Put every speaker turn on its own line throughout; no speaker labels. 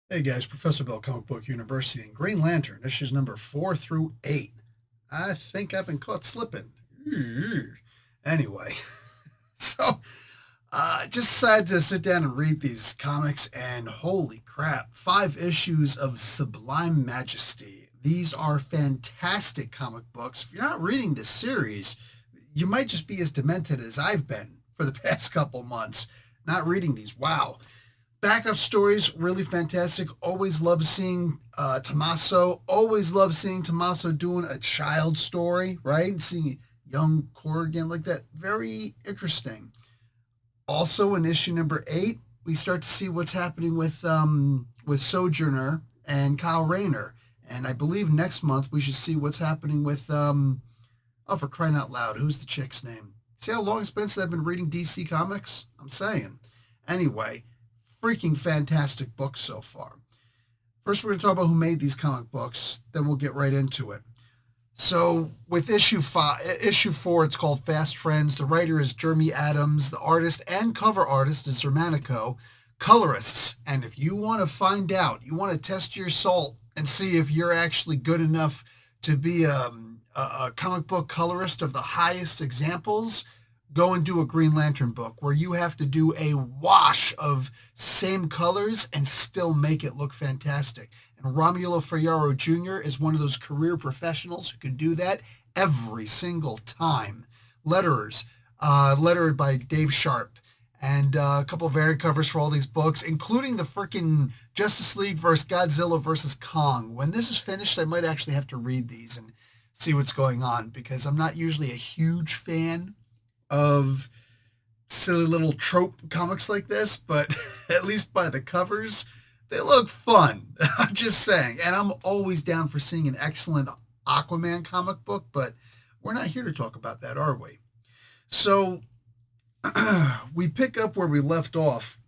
Hey guys, Professor Bill, Comic Book University, and Green Lantern, issues number 4 through 8. I think I've been caught slipping. Anyway, so just decided to sit down and read these comics, and holy crap, 5 issues of Sublime Majesty. These are fantastic comic books. If you're not reading this series, you might just be as demented as I've been for the past couple months, not reading these. Wow. Backup stories really fantastic. Always love seeing Tommaso. Always love seeing Tommaso doing a child story, right? Seeing young Corrigan like that. Very interesting. Also, in issue number 8, we start to see what's happening with Sojourner and Kyle Rayner. And I believe next month we should see what's happening with oh, for crying out loud, who's the chick's name? See how long it's been since I've been reading DC comics? I'm saying. Anyway, freaking fantastic book so far. First, we're going to talk about who made these comic books, then we'll get right into it. So, with issue 4, it's called Fast Friends. The writer is Jeremy Adams. The artist and cover artist is Zermanico. Colorists, and if you want to find out, you want to test your salt and see if you're actually good enough to be a comic book colorist of the highest examples, go and do a Green Lantern book where you have to do a wash of same colors and still make it look fantastic. And Romulo Ferraro Jr. is one of those career professionals who can do that every single time. Lettered by Dave Sharp, and a couple of variant covers for all these books, including the freaking Justice League versus Godzilla versus Kong. When this is finished, I might actually have to read these and see what's going on, because I'm not usually a huge fan of silly little trope comics like this, but at least by the covers, they look fun. I'm just saying. And I'm always down for seeing an excellent Aquaman comic book, but we're not here to talk about that, are we? So we pick up where we left off,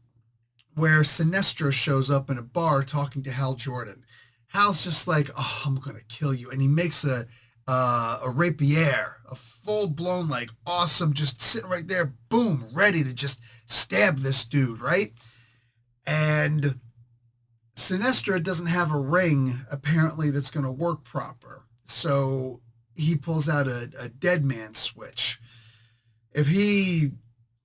where Sinestro shows up in a bar talking to Hal Jordan. Hal's just like, "Oh, I'm gonna kill you," and he makes a rapier, a full blown, like, awesome, just sitting right there, boom, ready to just stab this dude, right? And Sinestro doesn't have a ring, apparently, that's going to work proper. So he pulls out a dead man switch. If he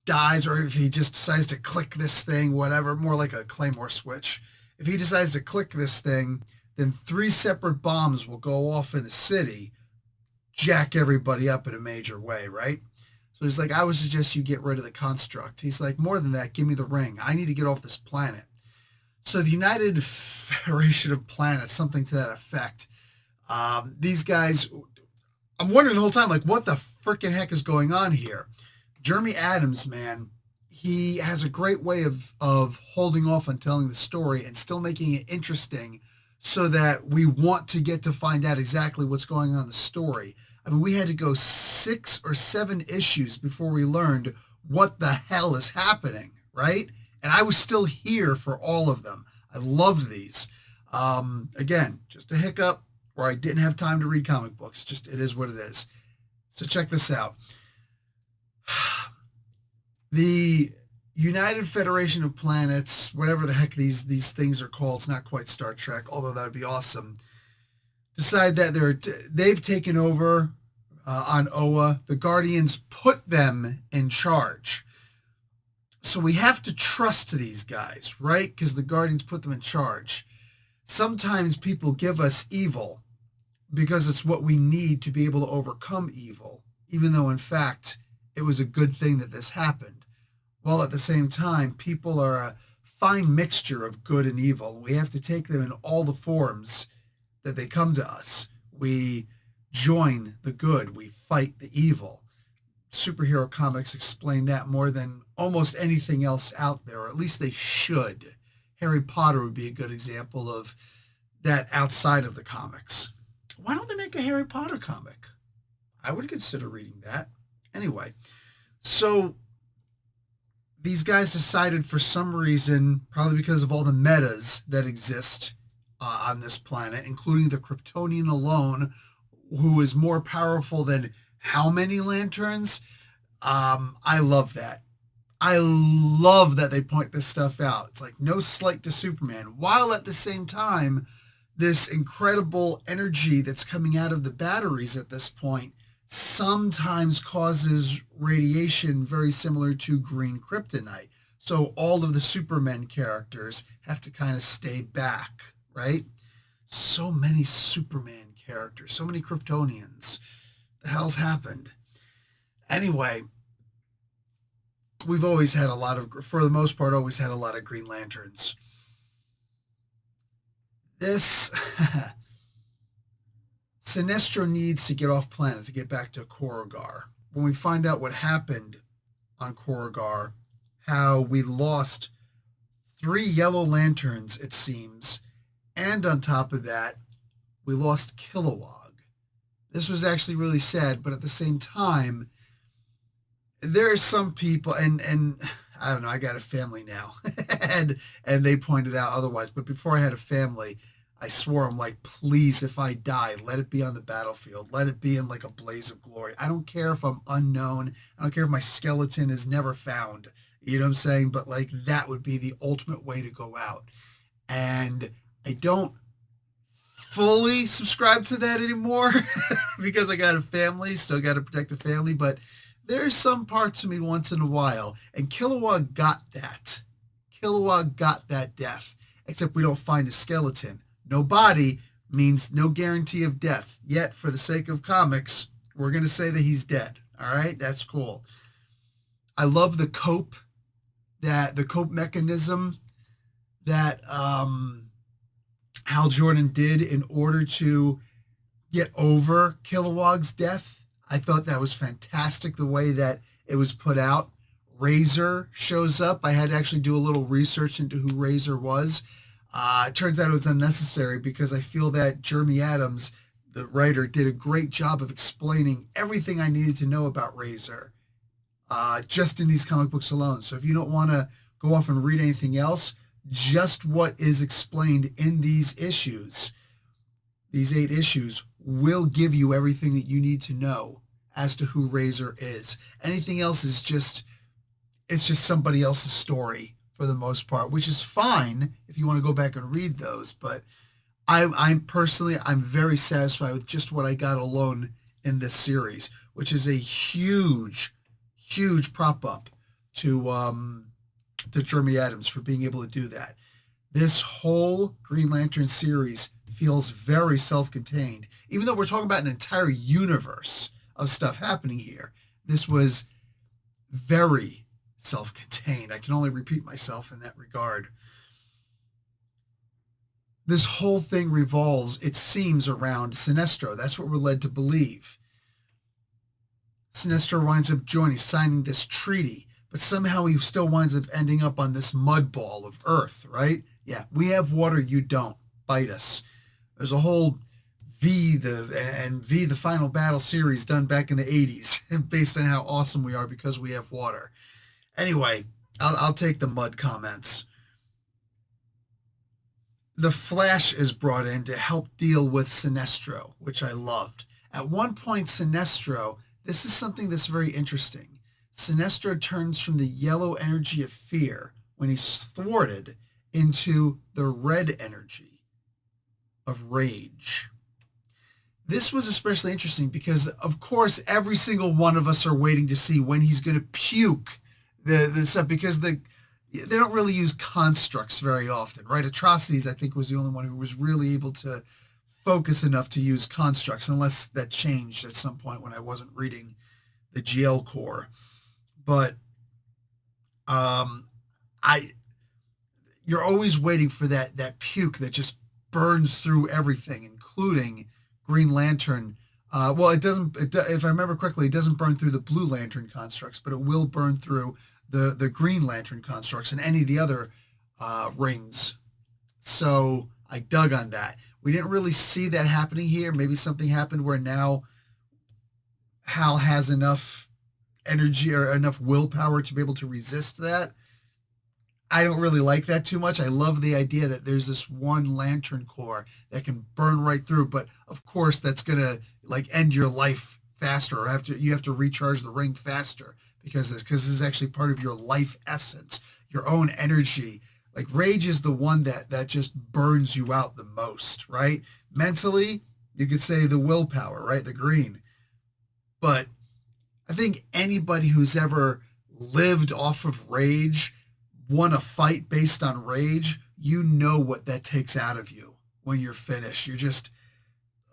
dies, or if he just decides to click this thing, whatever, more like a Claymore switch, if he decides to click this thing, then 3 separate bombs will go off in the city, jack everybody up in a major way, right? So he's like, I would suggest you get rid of the construct. He's like, more than that, give me the ring. I need to get off this planet. So the United Federation of Planets, something to that effect. These guys, I'm wondering the whole time, like, what the freaking heck is going on here? Jeremy Adams, man, he has a great way of holding off on telling the story and still making it interesting, so that we want to get to find out exactly what's going on in the story. I mean, we had to go 6 or 7 issues before we learned what the hell is happening, right? And I was still here for all of them. I loved these. Again, just a hiccup where I didn't have time to read comic books. Just, it is what it is. So check this out. The United Federation of Planets, whatever the heck these things are called, it's not quite Star Trek, although that would be awesome, decide that they've taken over on Oa. The Guardians put them in charge. So we have to trust these guys, right? Because the Guardians put them in charge. Sometimes people give us evil because it's what we need to be able to overcome evil, even though, in fact, it was a good thing that this happened. While at the same time, people are a fine mixture of good and evil. We have to take them in all the forms that they come to us. We join the good. We fight the evil. Superhero comics explain that more than almost anything else out there, or at least they should. Harry Potter would be a good example of that outside of the comics. Why don't they make a Harry Potter comic? I would consider reading that. Anyway, so these guys decided, for some reason, probably because of all the metas that exist on this planet, including the Kryptonian alone, who is more powerful than how many lanterns? I love that. I love that they point this stuff out. It's like no slight to Superman, while at the same time, this incredible energy that's coming out of the batteries at this point sometimes causes radiation very similar to green kryptonite. So all of the Superman characters have to kind of stay back, right? So many Superman characters, so many Kryptonians. The hell's happened? Anyway, we've always had a lot of, for the most part, always had a lot of Green Lanterns. This Sinestro needs to get off planet to get back to Korugar. When we find out what happened on Korugar, how we lost 3 yellow lanterns, it seems, and on top of that, we lost Kilowog. This was actually really sad, but at the same time, there are some people, and I don't know, I got a family now, and they pointed out otherwise. But before I had a family, I swore, I'm like, please, if I die, let it be on the battlefield. Let it be in like a blaze of glory. I don't care if I'm unknown. I don't care if my skeleton is never found. You know what I'm saying? But like that would be the ultimate way to go out. And I don't fully subscribe to that anymore because I got a family, still got to protect the family. But there's some parts of me once in a while. And Kilowog got that. Kilowog got that death. Except we don't find a skeleton. No body means no guarantee of death. Yet, for the sake of comics, we're going to say that he's dead. All right? That's cool. I love the cope mechanism that Hal Jordan did in order to get over Kilowog's death. I thought that was fantastic, the way that it was put out. Razor shows up. I had to actually do a little research into who Razor was. It turns out it was unnecessary because I feel that Jeremy Adams, the writer, did a great job of explaining everything I needed to know about Razor just in these comic books alone. So if you don't want to go off and read anything else, just what is explained in these issues, these 8 issues, will give you everything that you need to know as to who Razor is. Anything else is just, it's just somebody else's story for the most part, which is fine if you want to go back and read those. But I'm personally, I'm very satisfied with just what I got alone in this series, which is a huge prop up to Jeremy Adams for being able to do that. This whole Green Lantern series feels very self-contained. Even though we're talking about an entire universe of stuff happening here, this was very self-contained. I can only repeat myself in that regard. This whole thing revolves, it seems, around Sinestro. That's what we're led to believe. Sinestro winds up signing this treaty, but somehow he still winds up ending up on this mud ball of Earth, right? Yeah, we have water, you don't. Bite us. There's a whole V the Final Battle series done back in the 80s based on how awesome we are because we have water. Anyway, I'll take the mud comments. The Flash is brought in to help deal with Sinestro, which I loved. At one point, Sinestro, this is something that's very interesting. Sinestro turns from the yellow energy of fear when he's thwarted into the red energy of rage. This was especially interesting because, of course, every single one of us are waiting to see when he's going to puke the stuff, because they don't really use constructs very often, right? Atrocities, I think, was the only one who was really able to focus enough to use constructs, unless that changed at some point when I wasn't reading the GL Core. But you're always waiting for that puke that just burns through everything, including Green Lantern. Well, it doesn't. If I remember correctly, it doesn't burn through the Blue Lantern constructs, but it will burn through the Green Lantern constructs and any of the other rings. So I dug on that. We didn't really see that happening here. Maybe something happened where now Hal has enough energy or enough willpower to be able to resist that. I don't really like that too much. I love the idea that there's this one lantern core that can burn right through, but of course that's gonna like end your life faster, or you have to recharge the ring faster because this is actually part of your life essence, your own energy. Like rage is the one that just burns you out the most, right? Mentally, you could say the willpower, right? The green. But I think anybody who's ever lived off of rage, won a fight based on rage, you know what that takes out of you when you're finished. You're just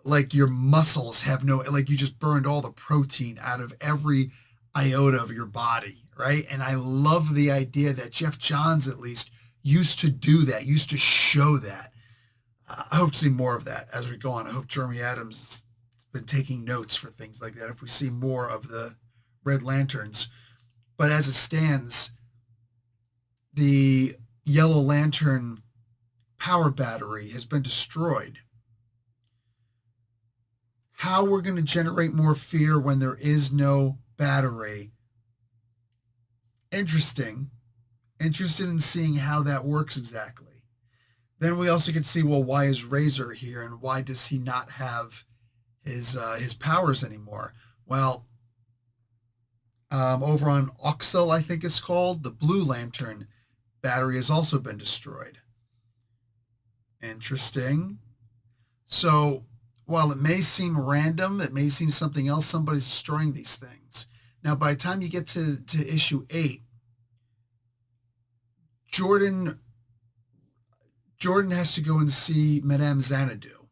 like your muscles have no, like you just burned all the protein out of every iota of your body, right? And I love the idea that Jeff Johns at least used to do that, used to show that. I hope to see more of that as we go on. I hope Jeremy Adams has been taking notes for things like that if we see more of the Red Lanterns. But as it stands, the Yellow Lantern power battery has been destroyed. How we're going to generate more fear when there is no battery. Interesting. Interested in seeing how that works exactly. Then we also can see, well, why is Razor here and why does he not have his powers anymore? Well, over on Oxel, I think it's called, the Blue Lantern battery has also been destroyed. Interesting. So while it may seem random, it may seem something else, somebody's destroying these things. Now, by the time you get to issue 8, Jordan has to go and see Madame Xanadu.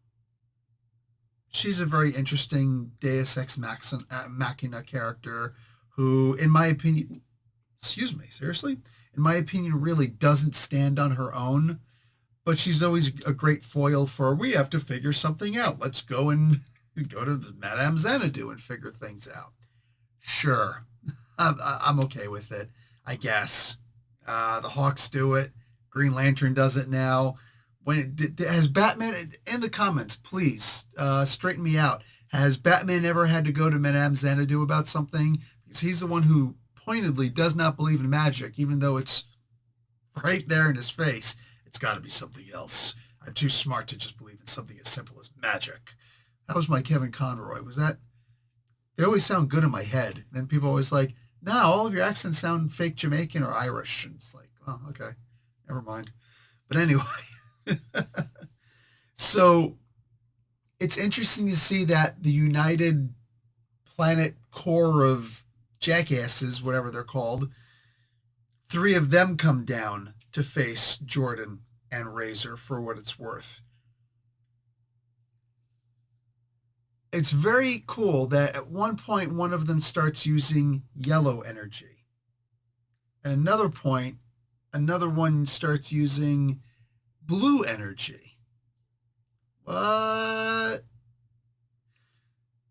She's a very interesting Deus Ex Machina character who, in my opinion, seriously? In my opinion, really doesn't stand on her own, but she's always a great foil for, we have to figure something out. Let's go and go to Madame Xanadu and figure things out. Sure. I'm okay with it, I guess. The Hawks do it. Green Lantern does it now. Has Batman, in the comments, please straighten me out. Has Batman ever had to go to Madame Xanadu about something? Because he's the one who pointedly does not believe in magic, even though it's right there in his face. It's got to be something else. I'm too smart to just believe in something as simple as magic. That was my Kevin Conroy. Was that? They always sound good in my head. Then people always like, no, all of your accents sound fake Jamaican or Irish. And it's like, oh, okay, never mind. But anyway, so it's interesting to see that the United Planet core of jackasses, whatever they're called, 3 of them come down to face Jordan and Razor for what it's worth. It's very cool that at one point one of them starts using yellow energy. At another point, another one starts using blue energy. What?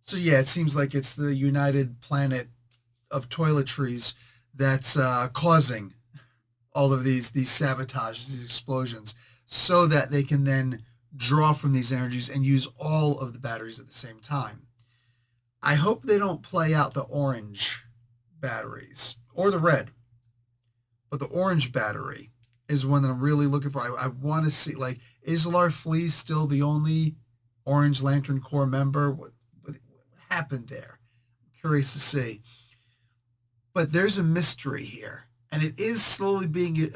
So yeah, it seems like it's the United Planet of toiletries that's causing all of these sabotages, these explosions, so that they can then draw from these energies and use all of the batteries at the same time. I hope they don't play out the orange batteries or the red, but the orange battery is one that I'm really looking for. I want to see, like, is Lar Fleece still the only Orange Lantern Corps member? What happened there? I'm curious to see. But there's a mystery here, and it is slowly being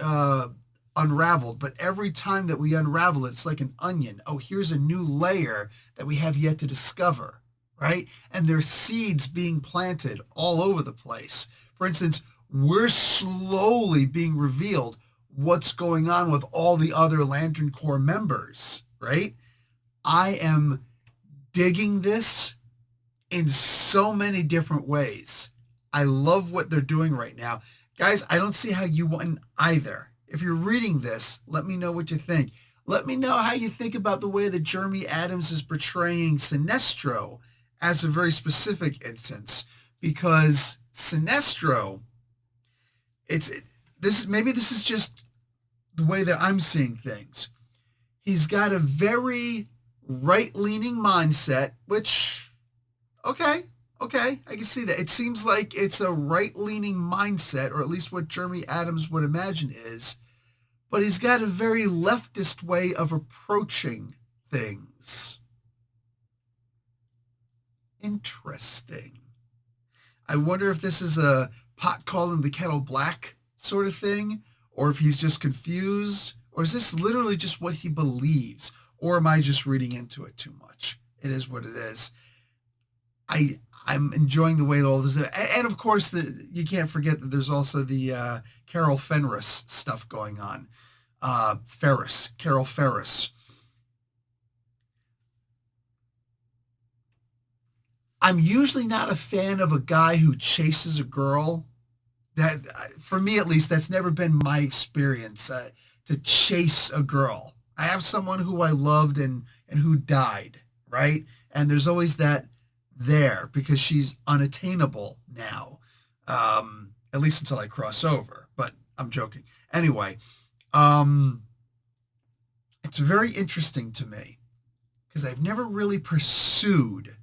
unraveled. But every time that we unravel it, it's like an onion. Oh, here's a new layer that we have yet to discover, right? And there's seeds being planted all over the place. For instance, we're slowly being revealed what's going on with all the other Lantern Corps members, right? I am digging this in so many different ways. I love what they're doing right now. Guys, I don't see how you won either. If you're reading this, let me know what you think. Let me know how you think about the way that Jeremy Adams is portraying Sinestro as a very specific instance, because Sinestro, maybe this is just the way that I'm seeing things. He's got a very right-leaning mindset, which, okay, I can see that. It seems like it's a right-leaning mindset, or at least what Jeremy Adams would imagine is, but he's got a very leftist way of approaching things. Interesting. I wonder if this is a pot calling the kettle black sort of thing, or if he's just confused, or is this literally just what he believes, or am I just reading into it too much? It is what it is. I'm enjoying the way all this is. And of course, you can't forget that there's also the Carol Fenris stuff going on. Carol Ferris. I'm usually not a fan of a guy who chases a girl. That, for me at least, that's never been my experience, to chase a girl. I have someone who I loved and who died, right? And there's always that there because she's unattainable now, at least until I cross over. But I'm joking. Anyway, it's very interesting to me because I've never really pursued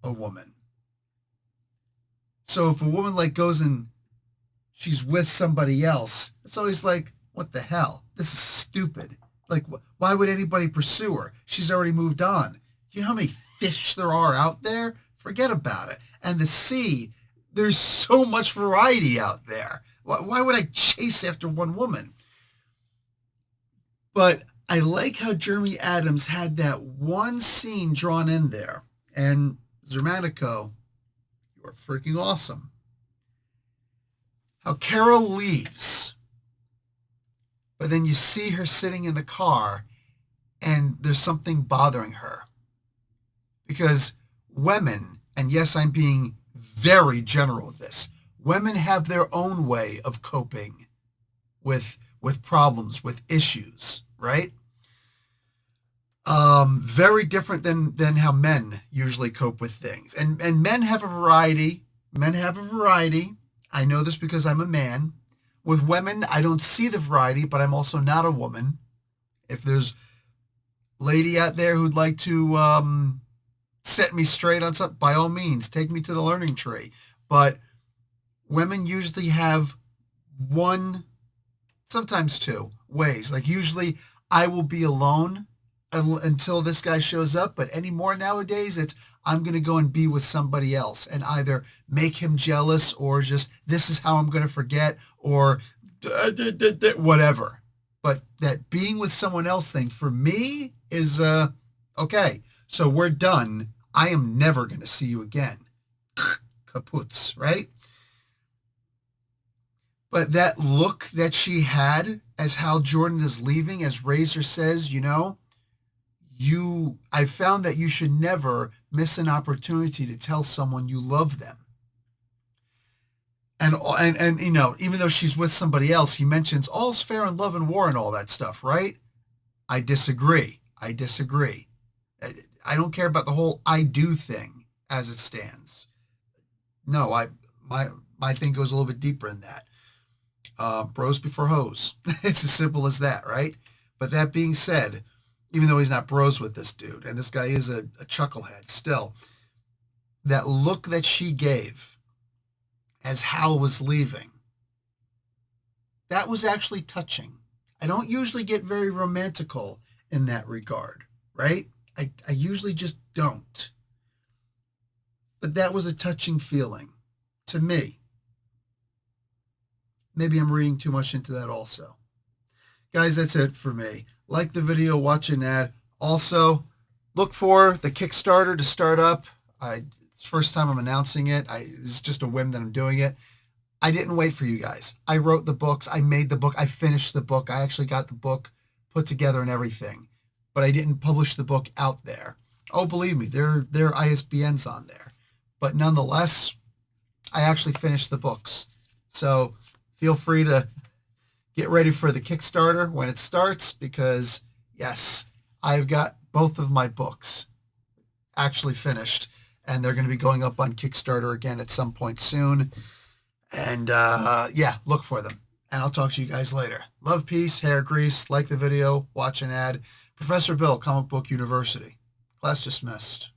a woman. So if a woman like goes and she's with somebody else, it's always like, what the hell? This is stupid. Like, why would anybody pursue her? She's already moved on. Do you know how many fish there are out there? Forget about it. And the sea, there's so much variety out there. Why would I chase after one woman? But I like how Jeremy Adams had that one scene drawn in there. And Zermatico, you are freaking awesome. How Carol leaves, but then you see her sitting in the car and there's something bothering her. Because women, and yes, I'm being very general with this, women have their own way of coping with problems, with issues, right? Very different than how men usually cope with things. And men have a variety. Men have a variety. I know this because I'm a man. With women, I don't see the variety, but I'm also not a woman. If there's a lady out there who'd like to set me straight on something, by all means, take me to the learning tree. But women usually have one, sometimes two ways. Like usually I will be alone until this guy shows up, but anymore nowadays it's I'm going to go and be with somebody else and either make him jealous or just this is how I'm going to forget or whatever. But that being with someone else thing for me is okay, so we're done. I am never going to see you again. Kaputs, right? But that look that she had as Hal Jordan is leaving, as Razor says, I found that you should never miss an opportunity to tell someone you love them. And even though she's with somebody else, he mentions all's fair in love and war and all that stuff, right? I disagree. I don't care about the whole I do thing as it stands. No, my thing goes a little bit deeper than that. Bros before hoes. It's as simple as that, right? But that being said, even though he's not bros with this dude, and this guy is a chucklehead still, that look that she gave as Hal was leaving, that was actually touching. I don't usually get very romantical in that regard, right? I usually just don't. But that was a touching feeling to me. Maybe I'm reading too much into that also. Guys, that's it for me. Like the video, watch an ad. Also, look for the Kickstarter to start up. It's the first time I'm announcing it. It's just a whim that I'm doing it. I didn't wait for you guys. I wrote the books. I made the book. I finished the book. I actually got the book put together and everything. But I didn't publish the book out there. Oh, believe me, there are ISBNs on there. But nonetheless, I actually finished the books. So feel free to get ready for the Kickstarter when it starts because, yes, I've got both of my books actually finished. And they're going to be going up on Kickstarter again at some point soon. And, yeah, look for them. And I'll talk to you guys later. Love, peace, hair grease. Like the video. Watch an ad. Professor Bill, Comic Book University. Class dismissed.